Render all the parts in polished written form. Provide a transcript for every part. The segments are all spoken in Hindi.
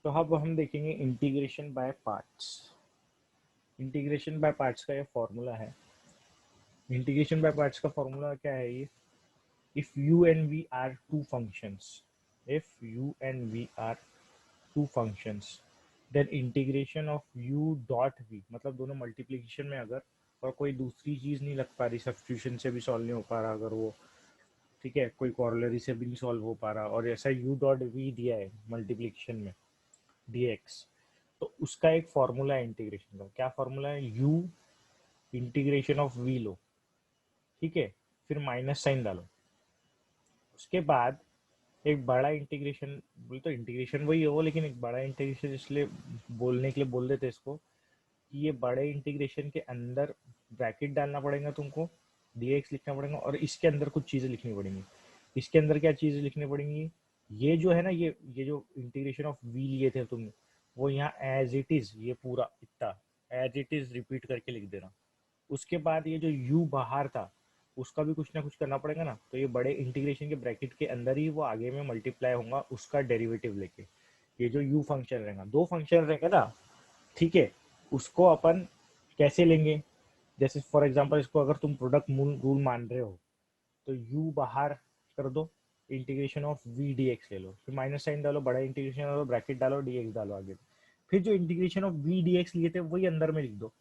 तो अब हम देखेंगे integration by parts. Integration by parts का ये फॉर्मूला है। इंटीग्रेशन बाय पार्ट्स का फॉर्मूला क्या है ये? If u and v are two functions, if u and v are two functions, then integration of u dot v, मतलब दोनों मल्टीप्लिकेशन में अगर और कोई दूसरी चीज नहीं लग पा रही, सब्स्टिट्यूशन से भी सॉल्व नहीं हो पा रहा अगर वो, ठीक है, कोई कॉरोलरी से भी नहीं सॉल्व हो पा रहा और ऐसा u डॉट v दिया है मल्टीप्लिकेशन में dx, तो उसका एक फॉर्मूला है इंटीग्रेशन का। क्या फॉर्मूला है? u इंटीग्रेशन ऑफ v लो, ठीक है, फिर माइनस साइन डालो, उसके बाद एक बड़ा इंटीग्रेशन, बोल तो इंटीग्रेशन वही हो लेकिन एक बड़ा इंटीग्रेशन इसलिए बोलने के लिए बोल देते इसको कि ये बड़े इंटीग्रेशन के अंदर ब्रैकेट डालना पड़ेगा तुमको, dx लिखना पड़ेगा और इसके अंदर कुछ चीज़ें लिखनी पड़ेंगी। इसके अंदर क्या चीज़ें लिखनी पड़ेंगी? ये जो है ना, ये जो इंटीग्रेशन ऑफ v लिए थे तुमने, वो यहाँ एज इट इज, ये पूरा इतना एज इट इज रिपीट करके लिख देना। उसके बाद ये जो u बाहर था उसका भी कुछ ना कुछ करना पड़ेगा ना, तो ये बड़े इंटीग्रेशन के ब्रैकेट के अंदर ही वो आगे में मल्टीप्लाई होगा उसका डेरिवेटिव लेके। ये जो u फंक्शन रहेगा, दो फंक्शन रहेंगे ना, ठीक है, उसको अपन कैसे लेंगे? जैसे फॉर एग्जांपल इसको अगर तुम प्रोडक्ट रूल मान रहे हो तो u बाहर कर दो, इंटीग्रेशन ऑफ v dx ले लो, फिर माइनस साइन डालो, बड़ा इंटीग्रेशन डालो, ब्रैकेट डालो, dx डालो आगे, फिर जो इंटीग्रेशन ऑफ v dx लिए थे वही अंदर में लिख दो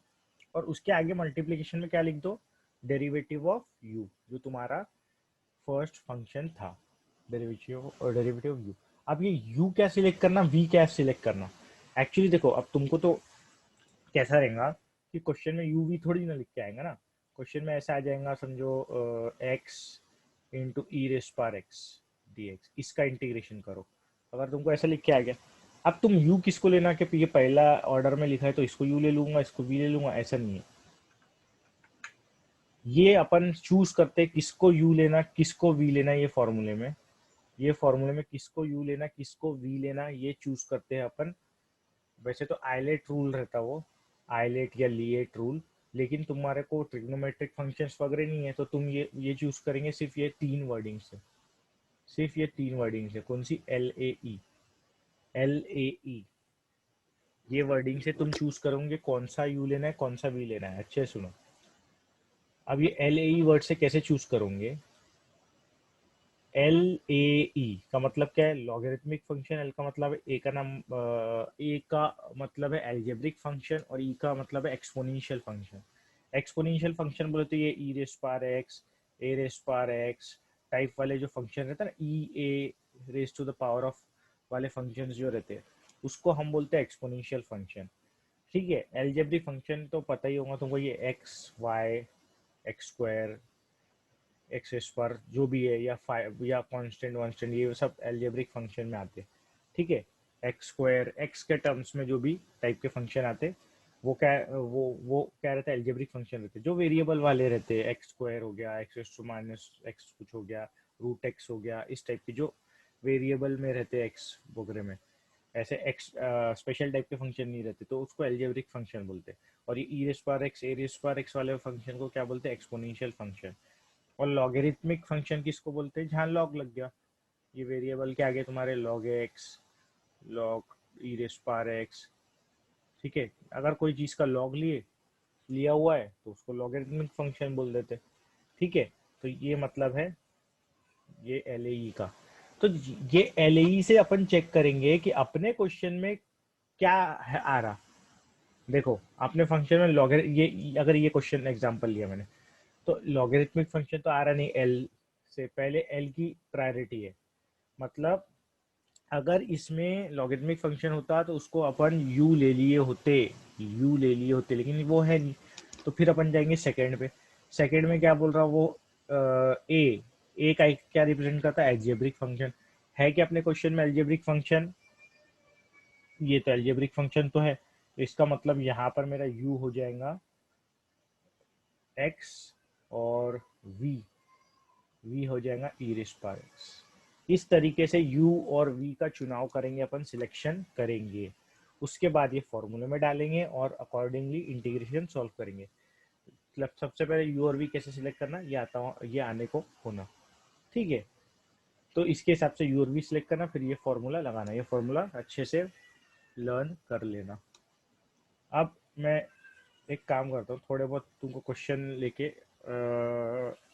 और उसके आगे मल्टीप्लिकेशन में क्या लिख दो? डेरिवेटिव ऑफ u, जो तुम्हारा फर्स्ट फंक्शन था, डेरिवेटिव ऑफ u। अब ये u क्या सिलेक्ट करना, v क्या सिलेक्ट करना? एक्चुअली देखो, अब तुमको तो कैसा रहेगा कि क्वेश्चन में u v थोड़ी ना लिख के आएगा ना, क्वेश्चन में ऐसा आ जाएगा समझो x इंटू ई रेस पार एक्स डी एक्स, इसका इंटीग्रेशन करो, अगर तुमको ऐसा लिख के आ गया। अब तुम u किसको लेना कि ये पहला ऑर्डर में लिखा है तो इसको u ले लूंगा, इसको v ले लूंगा, ऐसा नहीं है। ये अपन चूज करते हैं किसको u लेना किसको v लेना, ये फॉर्मूले में, ये फॉर्मूले में किसको u लेना किसको v लेना ये चूज करते हैं अपन। वैसे तो आइलेट रूल रहता वो, आइलेट या लिएट रूल, लेकिन तुम्हारे को ट्रिग्नोमेट्रिक फंक्शंस वगैरह नहीं है तो तुम ये चूज करेंगे सिर्फ ये तीन वर्डिंग से, सिर्फ ये तीन वर्डिंग से। कौन सी? L A E, L A ई, ये वर्डिंग से तुम चूज करोगे कौन सा u लेना है कौन सा v लेना है। अच्छे से सुनो, अब ये एल ए ई वर्ड से कैसे चूज करोगे? एल ए ई का मतलब क्या है? Logarithmic function. एल का मतलब है ए का नाम, ए का मतलब है एल्जेब्रिक फंक्शन और ई का मतलब है एक्सपोनेंशियल फंक्शन। एक्सपोनेंशियल फंक्शन बोले तो ये ई रेस पार एक्स, ए रेस पार एक्स टाइप वाले जो फंक्शन रहता है ना, e a raise to the power of वाले फंक्शन जो रहते हैं उसको हम बोलते हैं एक्सपोनेंशियल फंक्शन। ठीक है, एल्जेब्रिक फंक्शन तो पता ही होगा तुमको, ये x y, x square, axes पर जो भी है, या फाइव या कांस्टेंट वांस्टेंट, ये सब एल्जेब्रिक फंक्शन में आते हैं। ठीक है, एक्स स्क्वायर, एक्स के टर्म्स में जो भी टाइप के फंक्शन आते वो क्या, वो क्या रहता है? एल्जेब्रिक फंक्शन रहते हैं जो वेरिएबल वाले रहते हैं। एक्स स्क्वायर हो गया, एक्स टू माइनस एक्स कुछ हो गया, रूट एक्स हो गया, इस टाइप के जो वेरिएबल में रहते हैं एक्स वगैरह में, ऐसे एक्स स्पेशल टाइप के फंक्शन नहीं रहते तो उसको एल्जेब्रिक फंक्शन बोलते हैं। और ये ई रेस पार एक्स, ए रेस पार एक्स वाले फंक्शन को क्या बोलते हैं? Exponential function. और लॉगरिथमिक फंक्शन किसको बोलते हैं? जहाँ लॉग लग गया, ये वेरिएबल के आगे तुम्हारे लॉग एक्स, लॉग ई रेस पार एक्स। ठीक है, अगर कोई चीज़ का लॉग लिया हुआ है तो उसको लॉगरिथमिक फंक्शन बोल देते। ठीक है, तो ये मतलब है ये एल का। तो ये एल से अपन चेक करेंगे कि अपने क्वेश्चन में क्या है आ रहा। देखो, अपने फंक्शन में लॉगर, ये अगर ये क्वेश्चन एग्जांपल लिया मैंने, तो लॉगरिथमिक फंक्शन तो आ रहा नहीं, एल से पहले एल की प्रायोरिटी है। मतलब अगर इसमें लॉगरिथमिक फंक्शन होता तो उसको अपन u ले लिए होते, u ले लिए होते, लेकिन वो है नहीं, तो फिर अपन जाएंगे सेकंड पे। सेकंड में क्या बोल रहा वो? ए का क्या रिप्रेजेंट करता है? एल्जेब्रिक फंक्शन है कि अपने क्वेश्चन में एल्जेब्रिक फंक्शन, ये तो एल्जेब्रिक फंक्शन तो है, इसका मतलब यहाँ पर मेरा u हो जाएगा x और v हो जाएगा ई रेस पावर एक्स। इस तरीके से u और v का चुनाव करेंगे अपन, सिलेक्शन करेंगे, उसके बाद ये फॉर्मूले में डालेंगे और अकॉर्डिंगली इंटीग्रेशन सॉल्व करेंगे। मतलब सबसे पहले u और v कैसे सिलेक्ट करना ये आता, ये आने को होना। ठीक है, तो इसके हिसाब से u और v सिलेक्ट करना, फिर ये फॉर्मूला लगाना, ये फॉर्मूला अच्छे से लर्न कर लेना। अब मैं एक काम करता हूँ, थोड़े बहुत तुमको क्वेश्चन लेके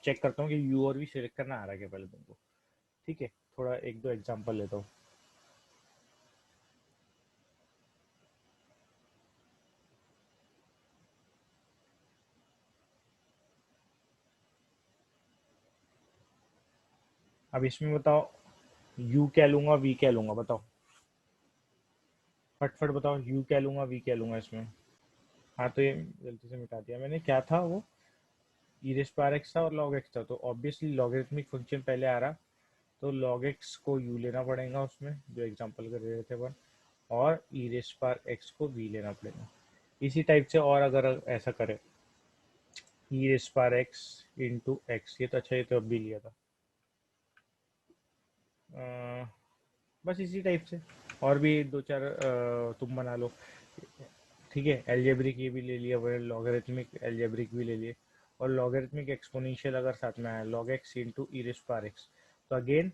चेक करता हूँ कि यू और वी सिलेक्ट करना आ रहा है क्या पहले तुमको। ठीक है, थोड़ा एक दो एग्जांपल लेता हूँ। अब इसमें बताओ यू क्या लूंगा वी क्या लूंगा, बताओ फटफट बताओ, यू क्या लूंगा वी क्या लूंगा इसमें। हाँ तो ये गलती से मिटा दिया मैंने, क्या था वो, ई रेस पावर एक्स था और लॉग एक्स था, तो ऑब्वियसली लॉगरिथमिक फंक्शन पहले आ रहा, तो लॉग एक्स को यू लेना पड़ेगा उसमें जो एग्जांपल कर रहे थे अपन, और ई रेस पावर एक्स को वी लेना पड़ेगा। इसी टाइप से और अगर ऐसा करें e raise power x into x, ये तो अच्छा, ये तो अब भी लिया था। बस इसी टाइप से और भी दो चार तुम बना लो। ठीक है, एल्जेब्रिक ये भी ले लिया, वो लॉगरिथमिक एल्जेब्रिक भी ले लिए, और लॉगरिथमिक एक्सपोनेंशियल अगर साथ में आया log x into e raise power x, तो अगेन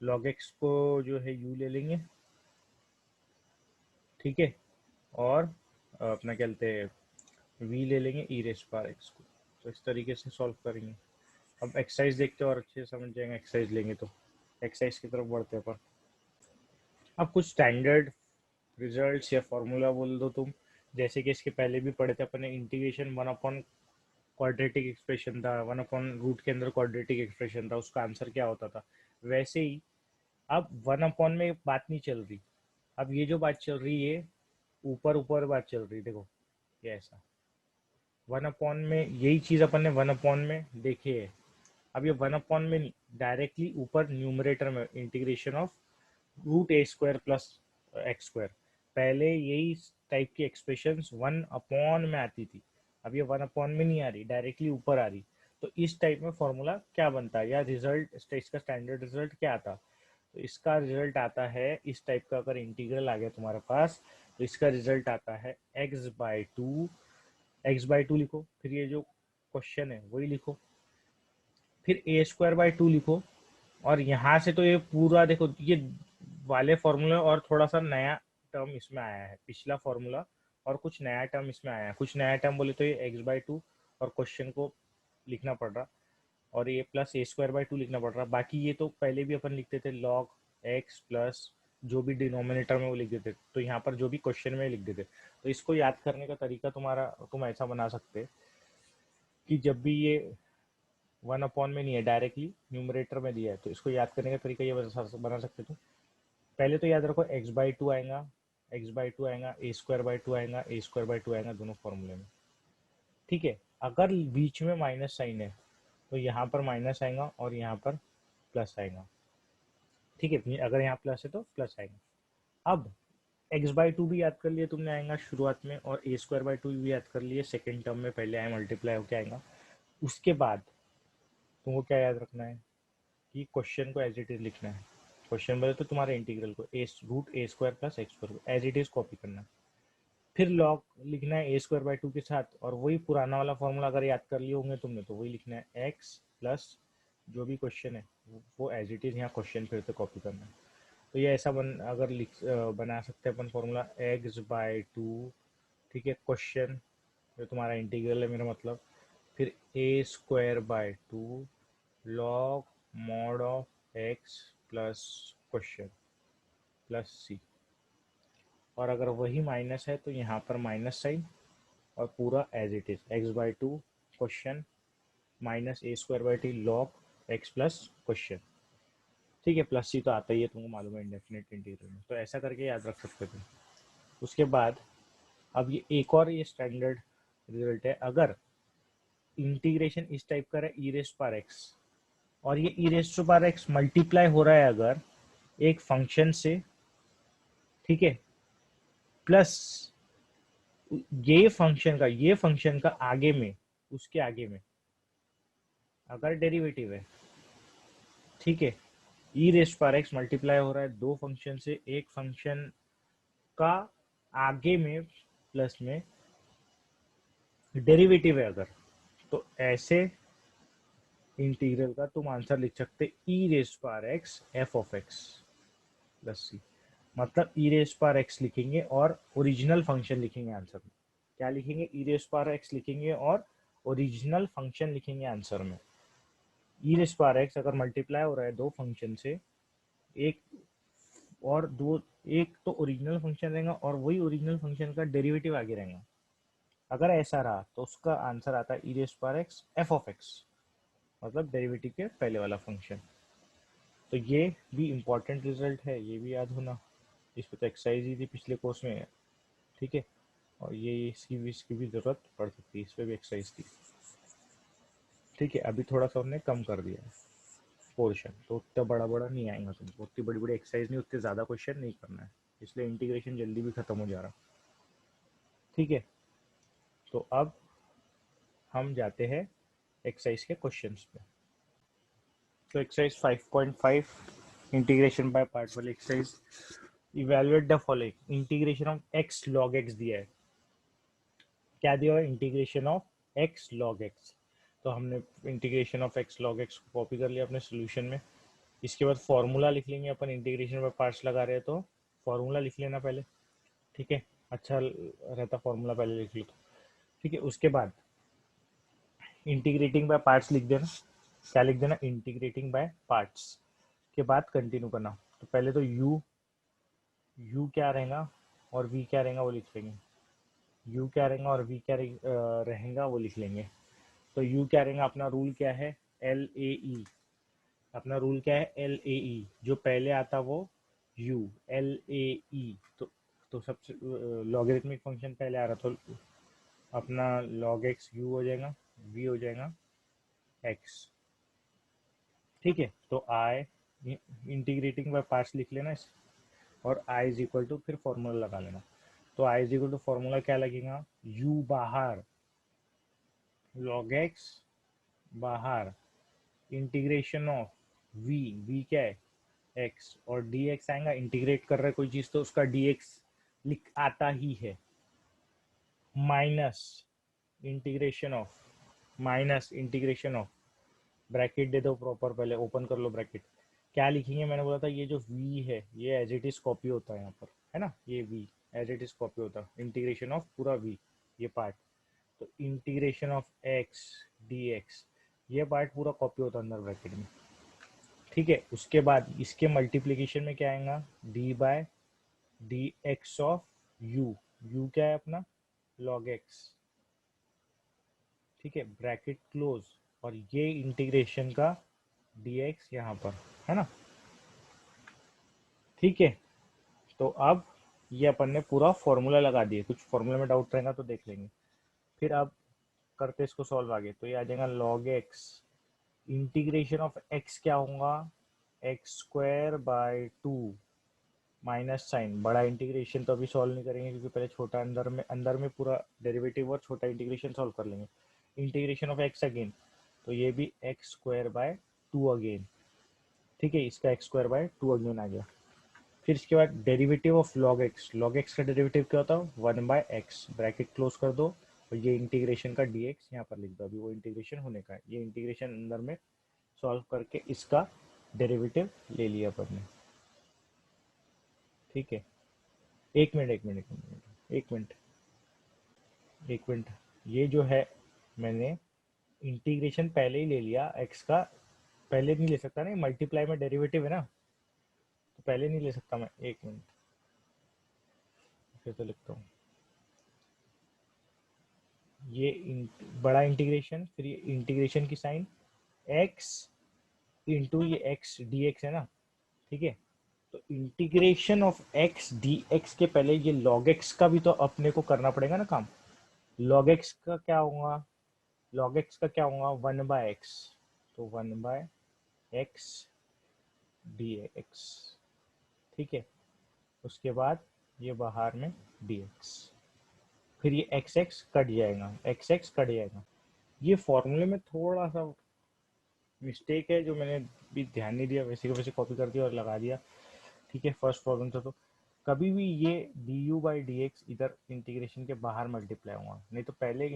लॉग एक्स को जो है यू ले लेंगे। ठीक है, और अपना क्या कहते हैं वी ले लेंगे ई रेस पावर एक्स को। तो इस तरीके से सॉल्व करेंगे। अब एक्सरसाइज देखते हैं और अच्छे से समझ जाएंगे, एक्सरसाइज लेंगे तो एक्सरसाइज की तरफ बढ़ते हैं अपन। अब कुछ स्टैंडर्ड रिजल्ट्स या फॉर्मूला बोल दो तुम, जैसे कि इसके पहले भी पढ़े थे अपने, integration one upon quadratic expression था, वन अपॉन रूट के अंदर क्वाड्रेटिक एक्सप्रेशन था, उसका आंसर क्या होता था, वैसे ही अब वन अपॉन में बात नहीं चल रही। अब ये जो बात चल रही है ऊपर ऊपर बात चल रही, देखो ये ऐसा वन अपॉन में, यही चीज अपन ने वन अपॉन में देखी है। अब ये वन अपॉन में डायरेक्टली ऊपर न्यूमरेटर में integration of root a square plus x square, पहले यही टाइप की एक्सप्रेशन वन अपॉन में आती थी, अब ये वन अपॉन में नहीं आ रही, डायरेक्टली ऊपर आ रही। तो इस टाइप में फॉर्मूला क्या बनता है, या रिजल्ट इसका स्टैंडर्ड रिजल्ट क्या आता, तो इसका रिजल्ट आता है इस टाइप का, अगर इंटीग्रल आ गया तुम्हारे पास तो इसका रिजल्ट आता है एक्स बाई टू लिखो, फिर ये जो क्वेश्चन है वही लिखो, फिर ए स्क्वायर बाई टू लिखो, और यहाँ से तो ये पूरा देखो ये वाले फॉर्मूले और थोड़ा सा नया टर्म इसमें आया है, पिछला फॉर्मूला और कुछ नया टर्म इसमें आया है, कुछ नया टर्म बोले तो ये एक्स बाई टू, और क्वेश्चन को लिखना पड़ रहा, और ये plus A square by to लिखना पड़ रहा। बाकी ये तो पहले भी अपन लिखते थे लॉग एक्स प्लस जो भी डिनोमिनेटर में वो लिख देते, तो यहाँ पर जो भी क्वेश्चन में लिख देते। तो इसको याद करने का तरीका तुम्हारा, तुम ऐसा बना सकते कि जब भी ये वन अपॉन में नहीं है, डायरेक्टली न्यूमरेटर में दिया है, तो इसको याद करने का तरीका ये बना सकते तुम। पहले तो याद रखो एक्स बाई टू आएगा ए स्क्वायर बाई टू आएगा, ए स्क्वायर बाई टू आएगा दोनों फॉर्मूले में। ठीक है, अगर बीच में माइनस साइन है तो यहाँ पर माइनस आएगा और यहाँ पर प्लस आएगा। ठीक है, अगर यहाँ प्लस है तो प्लस आएगा। अब एक्स बाई टू भी याद कर लिए तुमने, आएगा शुरुआत में, और ए स्क्वायर बाई टू भी याद कर लिए सेकेंड टर्म में, पहले आए मल्टीप्लाई होकर आएगा। उसके बाद तुमको क्या याद रखना है कि क्वेश्चन को एज इट इज लिखना है। क्वेश्चन बोले तो तुम्हारे इंटीग्रल को ए root a square plus x square को एज इट इज कॉपी करना है, फिर लॉग लिखना है ए स्क्वायर बाई टू के साथ, और वही पुराना वाला फॉर्मूला अगर याद कर लिए होंगे तुमने तो वही लिखना है एक्स प्लस जो भी क्वेश्चन है वो एज इट इज यहाँ क्वेश्चन फिर से कॉपी करना है। तो ये ऐसा अगर बना सकते हैं अपन फॉर्मूला एक्स बाई टू। ठीक है, क्वेश्चन जो तुम्हारा इंटीग्रल है मेरा मतलब, फिर a square by two log mod of x plus question plus c, और अगर वही माइनस है तो यहाँ पर माइनस साइन, और पूरा as it is x by two question minus a square by t log x plus question. ठीक है, प्लस सी तो आता ही है तुमको मालूम है इंडेफिनेट इंटीग्रल में, तो ऐसा करके याद रख सकते थे। उसके बाद अब ये एक और ये स्टैंडर्ड रिजल्ट है, अगर इंटीग्रेशन इस टाइप का है ई रेस्ट पार एक्स, और ये ई रेस्ट पार एक्स मल्टीप्लाई हो रहा है अगर एक फंक्शन से, ठीक है, प्लस ये फंक्शन का आगे में, उसके आगे में अगर डेरिवेटिव है, ठीक है, ई रेस्ट पार एक्स मल्टीप्लाई हो रहा है दो फंक्शन से, एक फंक्शन का आगे में प्लस में डेरिवेटिव है अगर, तो ऐसे इंटीग्रल का तुम आंसर लिख सकते ई रेस्ट पार x f of x plus c. मतलब ई रेस पावर एक्स लिखेंगे और ओरिजिनल फंक्शन लिखेंगे आंसर में। क्या लिखेंगे? ई रेस पावर एक्स लिखेंगे और ओरिजिनल फंक्शन लिखेंगे आंसर में। ई रेस पावर एक्स अगर मल्टीप्लाई हो रहा है दो फंक्शन से, एक और दो, एक तो ओरिजिनल फंक्शन रहेगा और वही ओरिजिनल फंक्शन का डेरिवेटिव आगे रहेगा। अगर ऐसा रहा तो उसका आंसर आता है e raise power x f of x, मतलब डेरिवेटिव के पहले वाला फंक्शन। तो ये भी इम्पोर्टेंट रिजल्ट है, ये भी याद होना। इस पे तो एक्सरसाइज ही थी पिछले कोर्स में, ठीक है। और ये इसकी भी जरूरत पड़ सकती है, इस पे भी एक्सरसाइज थी, ठीक है। अभी थोड़ा सा हमने कम कर दिया है पोर्शन, तो उतना बड़ा बड़ा नहीं आएगा तुमको, उतनी बड़ी बड़ी एक्सरसाइज नहीं, उतने ज़्यादा क्वेश्चन नहीं करना है, इसलिए इंटीग्रेशन जल्दी भी खत्म हो जा रहा, ठीक है। तो अब हम जाते हैं एक्सरसाइज के क्वेश्चंस पे। तो एक्सरसाइज 5.5 इंटीग्रेशन बाय पार्ट वाली exercise. Evaluate the following, integration of x log x दिया है। क्या दिया हुआ है? Integration of x log x. तो हमने integration of x log x को कॉपी कर लिया अपने सोल्यूशन में। इसके बाद फॉर्मूला लिख लेंगे अपन, इंटीग्रेशन बाय पार्ट्स लगा रहे हैं तो फॉर्मूला लिख लेना पहले, ठीक है। अच्छा रहता फॉर्मूला पहले लिख लो तो, ठीक है। उसके बाद इंटीग्रेटिंग बाय पार्ट्स लिख देना। क्या लिख देना? Integrating by parts. के बाद कंटिन्यू करना। तो पहले तो यू क्या रहेगा और वी क्या रहेगा वो लिख लेंगे। यू क्या रहेगा और वी क्या रहेगा वो लिख लेंगे। तो यू क्या रहेगा? अपना रूल क्या है? एल ए ई। अपना रूल क्या है? एल ए ई। जो पहले आता वो यू, एल ए ई। तो सबसे लॉगरिथमिक फंक्शन पहले आ रहा, तो अपना लॉग एक्स यू हो जाएगा, वी हो जाएगा एक्स, ठीक है। तो आई इंटीग्रेटिंग बाय पार्ट्स लिख लेना इस, और आई इज इक्वल टू फिर फॉर्मूला लगा लेना। तो आई इज इक्वल टू फॉर्मूला क्या लगेगा? यू बाहर, लॉग एक्स बाहर, इंटीग्रेशन ऑफ वी, वी क्या है? एक्स, और डी एक्स आएगा, इंटीग्रेट कर रहा है कोई चीज़ तो उसका डी एक्स लिख आता ही है, minus integration of, minus integration of, bracket दे दो प्रॉपर, पहले ओपन कर लो ब्रैकेट। क्या लिखेंगे? मैंने बोला था ये जो v है ये एज इट इज कॉपी होता है यहाँ पर, है ना, ये v as it is copy होता है, इंटीग्रेशन ऑफ पूरा v, ये पार्ट। तो इंटीग्रेशन ऑफ x dx, ये पार्ट पूरा कॉपी होता है अंदर ब्रैकेट में, ठीक है। उसके बाद इसके मल्टीप्लीकेशन में क्या आएगा? d by d x of u, u क्या है अपना? log x, ठीक है, ब्रैकेट क्लोज। और ये इंटीग्रेशन का dx यहाँ पर, है ना, ठीक है। तो अब ये अपन ने पूरा फॉर्मूला लगा दिए, कुछ फॉर्मूला में डाउट रहेगा तो देख लेंगे। फिर अब करते इसको सॉल्व आगे, तो ये आ जाएगा log x, integration of x क्या होगा? X square by two, minus sign, बड़ा इंटीग्रेशन तो अभी सॉल्व नहीं करेंगे क्योंकि पहले छोटा अंदर में पूरा डेरिवेटिव और छोटा इंटीग्रेशन सॉल्व कर लेंगे। इंटीग्रेशन ऑफ x अगेन, तो ये भी x square by two again, ठीक है, इसका x square by two again आ गया। फिर इसके बाद derivative of log x, log x का डेरिवेटिव क्या होता है? One by x, bracket close कर दो, और ये इंटीग्रेशन का डी एक्स यहाँ पर लिख दो, अभी वो इंटीग्रेशन होने का है, ये इंटीग्रेशन अंदर में सॉल्व करके इसका डेरिवेटिव ले लिया अपन ने, ठीक है। एक मिनट एक मिनट एक मिनट एक मिनट एक मिनट, ये जो है मैंने इंटीग्रेशन पहले ही ले लिया एक्स का, पहले नहीं ले सकता ना, मल्टीप्लाई में डेरिवेटिव है ना, तो पहले नहीं ले सकता मैं, एक मिनट फिर तो लिखता हूँ। ये बड़ा इंटीग्रेशन, फिर ये इंटीग्रेशन की साइन x इंटू ये x dx है ना, ठीक है। तो इंटीग्रेशन ऑफ x dx के पहले ये log x का भी तो अपने को करना पड़ेगा ना काम। log x का क्या होगा? log x का क्या होगा? वन बाय एक्स, तो वन बाय एक्स dx, ठीक है। उसके बाद ये बाहर में dx, फिर ये एक्स एक्स कट जाएगा, एक्स एक्स कट जाएगा। ये फॉर्मूले में थोड़ा सा मिस्टेक है जो मैंने भी ध्यान नहीं दिया, वैसे के वैसे कॉपी कर दिया और लगा दिया, ठीक है। फर्स्ट प्रॉब्लम था तो कभी भी ये D you by D x इधर इंटीग्रेशन के बाहर मल्टीप्लाई होगा, नहीं तो पहले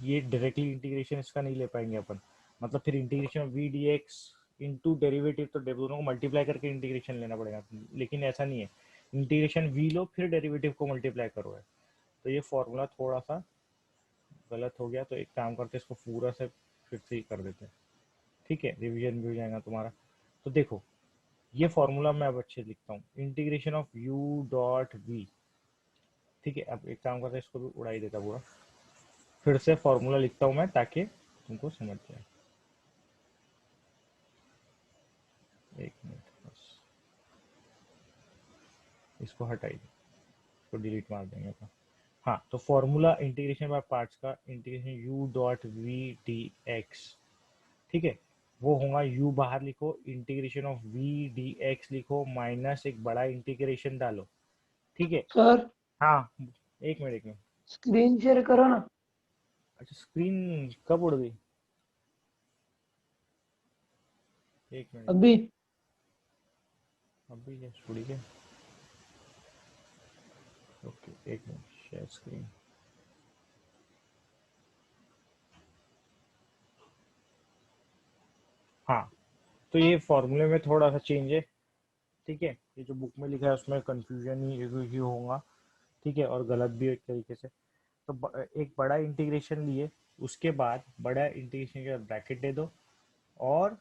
ये डायरेक्टली इंटीग्रेशन इसका नहीं ले पाएंगे अपन, मतलब फिर integration v d x into derivative, तो दोनों को मल्टीप्लाई करके इंटीग्रेशन लेना पड़ेगा, लेकिन ऐसा नहीं है। इंटीग्रेशन वी लो फिर डेरिवेटिव को मल्टीप्लाई करो है, तो ये फॉर्मूला थोड़ा सा गलत हो गया। तो एक काम करते हैं, इसको पूरा से फिर से ही कर देते हैं, ठीक है, रिवीजन भी हो जाएगा तुम्हारा। तो देखो ये फॉर्मूला मैं अब अच्छे लिखता हूँ, integration of u dot v, ठीक है। अब एक काम करते हैं, इसको भी उड़ाई देता पूरा, फिर से फॉर्मूला लिखता हूँ मैं ताकि तुमको समझ जाए। एक मिनट बस, इसको हटाइए, इसको डिलीट मार देंगे अपना। हाँ, तो फॉर्मूला इंटीग्रेशन बाय पार्ट्स का, integration u dot v d x, ठीक है, वो होगा यू बाहर लिखो, integration of v d x लिखो, माइनस एक बड़ा इंटीग्रेशन डालो, ठीक है। सर हाँ, एक मिनट एक मिनट। स्क्रीन शेयर करो ना। अच्छा, स्क्रीन कब उड़ गई? एक मिनट, अभी अभी जस्ट उड़ी है। ओके, एक मिनट, शेयर स्क्रीन। हाँ, तो ये फॉर्मूले में थोड़ा सा चेंज है, ठीक है। ये जो बुक में लिखा है उसमें कंफ्यूजन ही होगा, ठीक है, और गलत भी है एक तरीके से। तो एक बड़ा इंटीग्रेशन लिए, उसके बाद बड़ा इंटीग्रेशन के बाद ब्रैकेट दे दो, और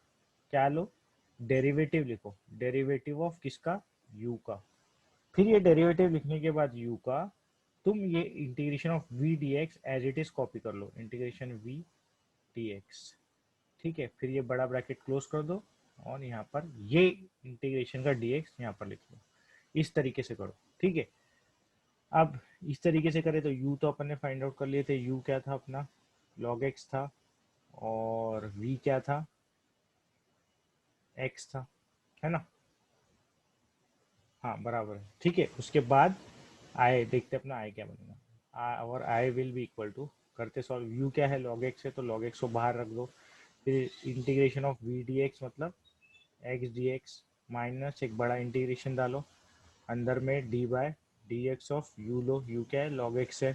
क्या लो, डेरिवेटिव लिखो, डेरिवेटिव ऑफ किसका, यू का। फिर ये डेरिवेटिव लिखने के बाद यू का तुम ये integration of v d x as it is copy कर लो, इंटीग्रेशन वी डी एक्स, ठीक है। फिर ये बड़ा ब्रैकेट क्लोज कर दो, और यहाँ पर ये इंटीग्रेशन का डी एक्स यहाँ पर लिख लो, इस तरीके से करो, ठीक है। अब इस तरीके से करें तो u तो अपन ने फाइंड आउट कर लिए थे, u क्या था अपना, log x था, और v क्या था, x था, है ना। हाँ बराबर है, ठीक है। उसके बाद i देखते हैं अपना i क्या बनेगा, और i will be equal to, करते सॉल्व, u क्या है, log x है, तो log x को बाहर रख दो, फिर इंटीग्रेशन ऑफ v dx मतलब x dx, माइनस एक बड़ा इंटीग्रेशन डालो, अंदर में d by d x of u लो, u क्या है, log x है,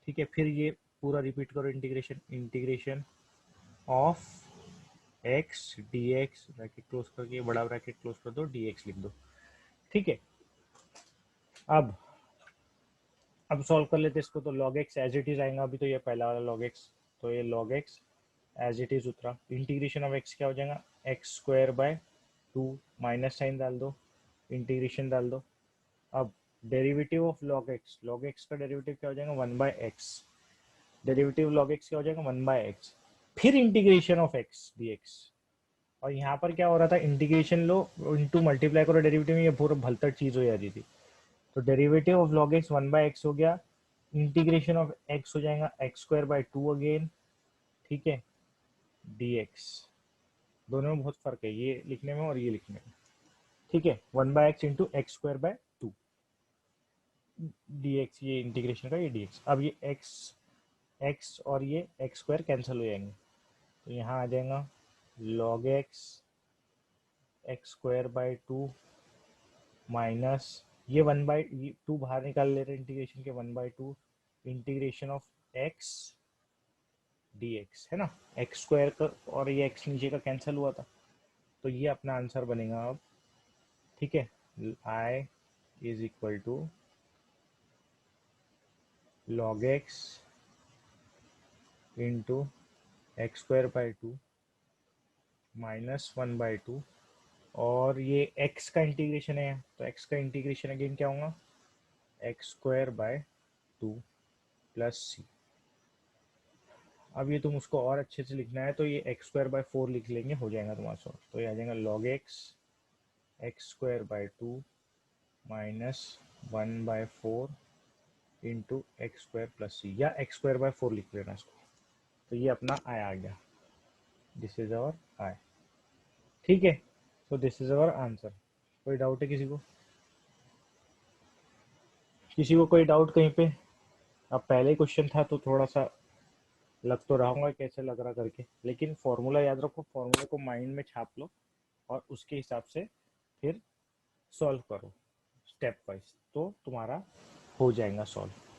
ठीक है। फिर ये पूरा रिपीट करो, integration, integration of x d x, bracket close करके बड़ा ब्रैकेट क्लोज कर दो, डी एक्स लिख दो, ठीक है। अब अब सॉल्व कर लेते इसको, तो log x as it is आएगा, अभी तो ये पहला वाला log x, तो ये log x as it is उतरा, इंटीग्रेशन ऑफ x क्या हो जाएगा, x square by two, minus sign डाल दो, इंटीग्रेशन डाल दो। अब डेरिवेटिव ऑफ log x का डेरिवेटिव क्या हो जाएगा, one by x, derivative log x क्या हो जाएगा, वन बाय एक्स, फिर इंटीग्रेशन ऑफ x dx। और यहाँ पर क्या हो रहा था, इंटीग्रेशन लो इंटू मल्टीप्लाई करो डेरिवेटिव में, ये पूरा भलतर चीज हो जाती थी। तो derivative of log x one by x हो गया, इंटीग्रेशन ऑफ x हो जाएगा x square by two again, ठीक है, dx। दोनों में बहुत फर्क है, ये लिखने में और ये लिखने में, ठीक है, one by x into x square by to dx, ये इंटीग्रेशन का ये dx। अब ये x और ये एक्स स्क्वायर कैंसिल हो जाएंगे, तो यहाँ आ जाएगा log x x square by two, minus ये वन बाई टू बाहर निकाल ले रहे इंटीग्रेशन के, one by to integration of x d x, है ना, एक्स स्क्वायर का और ये एक्स नीचे का कैंसिल हुआ था, तो ये अपना आंसर बनेगा अब, ठीक है। I is equal to log x into x square by two minus one by two, और ये x का इंटीग्रेशन है, तो x का इंटीग्रेशन अगेन क्या होगा, x square by two plus c. अब ये तुम उसको और अच्छे से लिखना है तो ये एक्स स्क्वायर बाय फोर लिख लेंगे, हो जाएगा तुम्हारा सॉल्व। तो ये आ जाएगा log x x square by two minus one by four into x square plus c, या एक्स स्क्वायर बाय फोर लिख लेना इसको। तो ये अपना आई आ गया, दिस इज अवर आई, ठीक है। तो दिस इज अवर आंसर। कोई डाउट है किसी को, किसी को कोई डाउट कहीं पे? अब पहले क्वेश्चन था तो थोड़ा सा लग तो रहा होगा कैसे लग रहा करके, लेकिन फॉर्मूला याद रखो, फॉर्मूले को माइंड में छाप लो और उसके हिसाब से फिर सॉल्व करो स्टेप वाइज, तो तुम्हारा हो जाएगा सॉल्व।